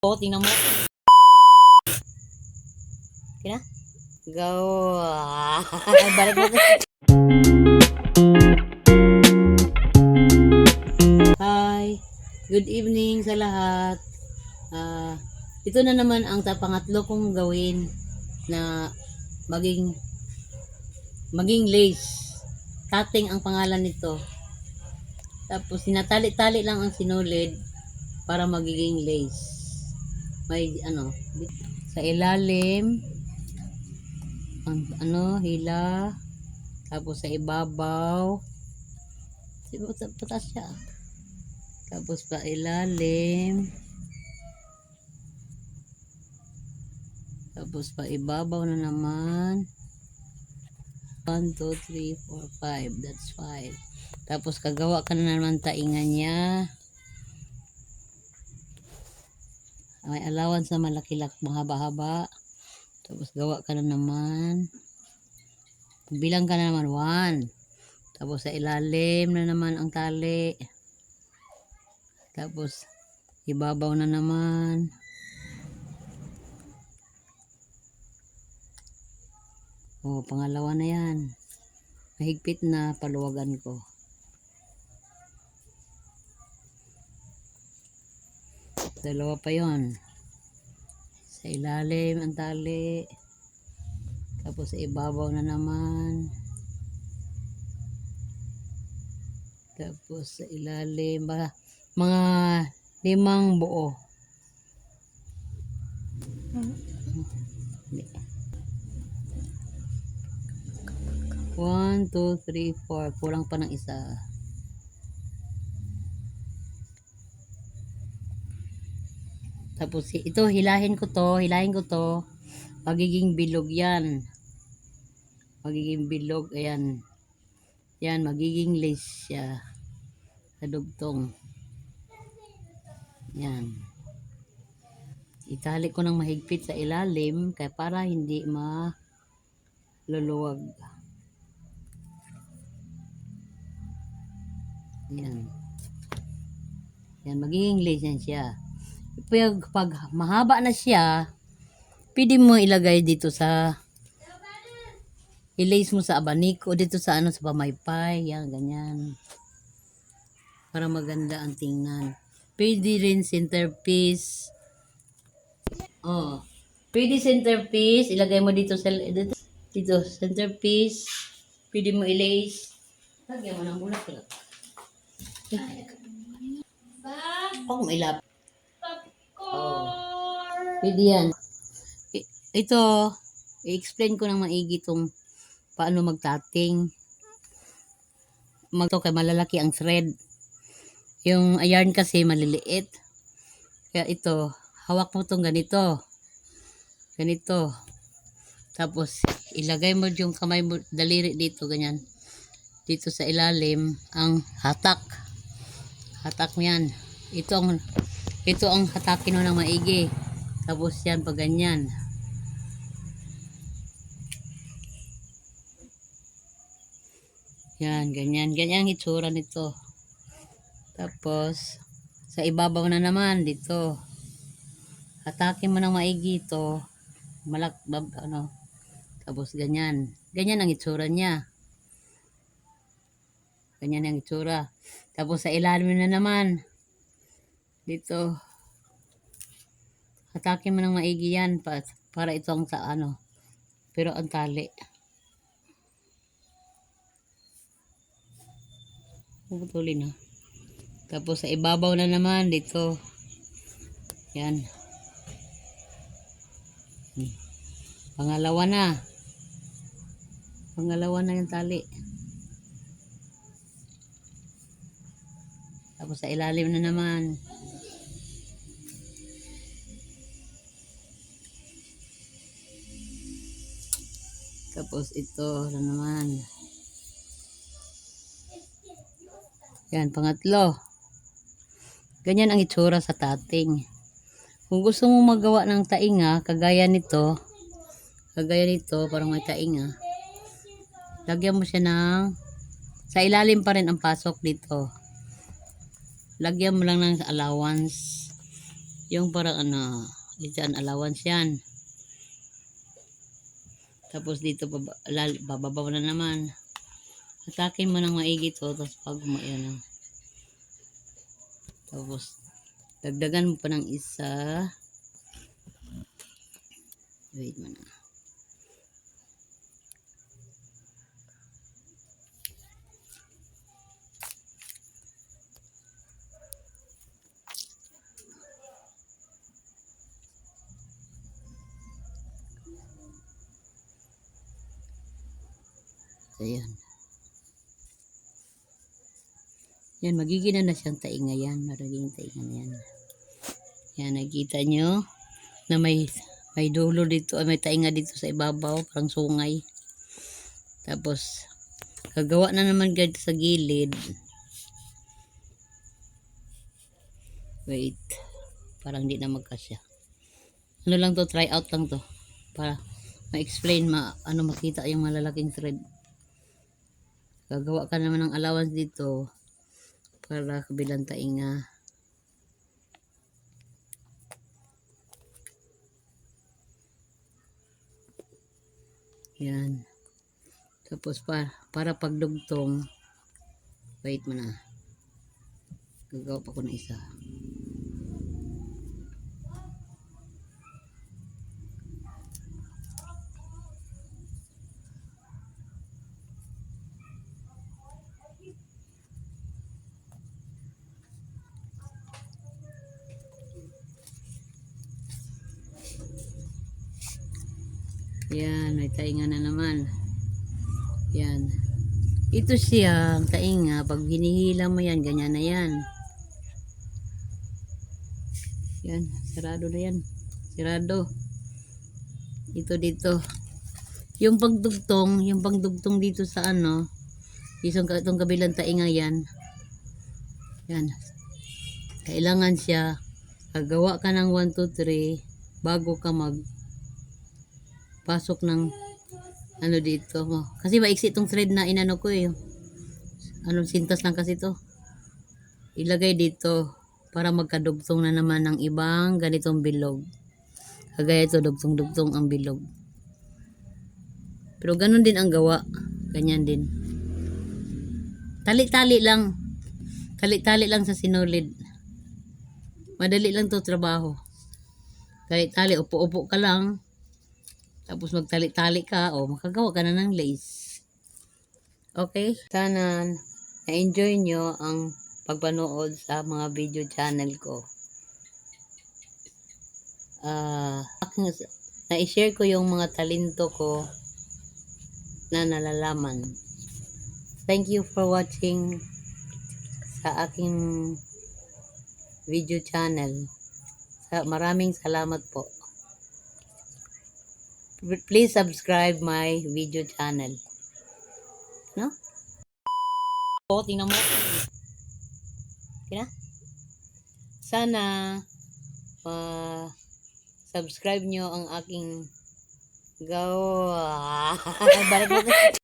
O, tingnan mo. Kina? Go. Balik mo. Hi. Good evening sa lahat. Ito na naman ang pangatlo kong gawin na maging lace. Cutting ang pangalan nito. Tapos sinatali-tali lang ang sinulid para magiging lace. May sa ilalim ang hila, tapos sa ibabaw patas siya, tapos pa ilalim, tapos pa ibabaw na naman. 1, 2, 3, 4, 5, that's 5. Tapos kagawa ka na naman taingan niya. May allowance na malaki-laki, mahaba-haba. Tapos gawa ka na naman. Bilang ka na naman 1. Tapos sa ilalim na naman ang tali. Tapos ibabaw na naman. Oh, pangalawa na yan. Mahigpit na, paluwagan ko. Dalawa pa yon. Sa ilalim ang tali. Tapos sa ibabaw na naman. Tapos sa ilalim, mga 5 buo. 1, 2, 3, 4. Kulang pa ng isa. Tapos ito, hilahin ko to. Magiging bilog yan. Magiging bilog, ayan. Yan, magiging lace siya. Sa dugtong. Yan. Itali ko ng mahigpit sa ilalim kaya para hindi maluluwag. Yan. Yan, magiging lace yan siya. Pag mahaba na siya, pwede mo ilagay dito i-lace mo sa abaniko, dito sa sa pamaypay, yan, ganyan. Para maganda ang tingnan. Pwede rin centerpiece. Oh, pwede centerpiece, ilagay mo dito centerpiece. Pwede mo i-lace. Lagyan mo ng bulaklak. Pag may lap. Oh. Pwede yan. Ito, i-explain ko ng maigi itong paano magtating. Kay malalaki ang thread. Yung yarn kasi maliliit. Kaya ito, hawak mo itong ganito. Ganito. Tapos, ilagay mo yung kamay mo, daliri dito, ganyan. Dito sa ilalim, ang hatak. Hatak mo yan. Ito ang hatakin mo ng maigi. Tapos yan, pag ganyan. Yan, ganyan. Ganyan ang itsura nito. Tapos, sa ibabaw na naman, dito. Hatakin mo ng maigi ito. Tapos ganyan. Ganyan ang itsura niya. Ganyan ang itsura. Tapos sa ilalim na naman. Dito. Hatakin mo ng maigi yan para ito ang sa pero ang tali. Puputulin na. Tapos sa ibabaw na naman dito. Yan. Pangalawa na. Pangalawa na yung tali. Tapos sa ilalim na naman. Tapos ito na naman. Yan, pangatlo. Ganyan ang itsura sa tating. Kung gusto mo magawa ng tainga, kagaya nito, parang may tainga. Lagyan mo siya sa ilalim pa rin ang pasok dito. Lagyan mo lang ng allowance. Yung parang ano, dyan allowance yan. Tapos dito bababaw na naman. Atakin mo ng maigi to, tapos pag yan. Tapos dagdagan mo pa ng isa. Wait mo na. Ayan. Yan, magiging na siyang tainga yan. Magiging tainga na yan. Yan, nakita nyo na may dulo dito, may tainga dito sa ibabaw, parang sungay. Tapos, gagawa na naman ganito sa gilid. Wait, parang di na magkasya. Ano lang to, try out lang to. Para ma-explain, makita yung malalaking thread. Gagawa ka naman ng allowance dito para kabilang tainga. Yan. Tapos para pagdugtong, wait mo na. Gagawa pa ko ng isa. Yan, may tainga na naman. Yan. Ito siya, ang tainga. Pag hinihila mo yan, ganyan na yan. Yan, sarado na yan. Sarado. Ito dito. Yung pagdugtong dito sa ano, itong kabilang tainga yan. Yan. Kailangan siya, gagawa ka ng 1, 2, 3, bago ka pasok ng ano dito mo. Kasi maiksi itong thread na inano ko eh. Anong sintas lang kasi to. Ilagay dito para magkadugtong na naman ng ibang ganitong bilog. Kagaya ito, dugtong-dugtong ang bilog. Pero ganun din ang gawa. Ganyan din. Tali-tali lang. Tali-tali lang sa sinulid. Madali lang to trabaho. Tali-tali, upo-upo ka lang. Tapos magtali-tali ka, makagawa ka na ng lace. Okay? Sana na-enjoy nyo ang pagpanood sa mga video channel ko. Na-share ko yung mga talento ko na nalalaman. Thank you for watching sa aking video channel. Maraming salamat po. Please subscribe my video channel. No? Tingnan mo. Okay na? Sana subscribe nyo ang aking gawa. Balik natin.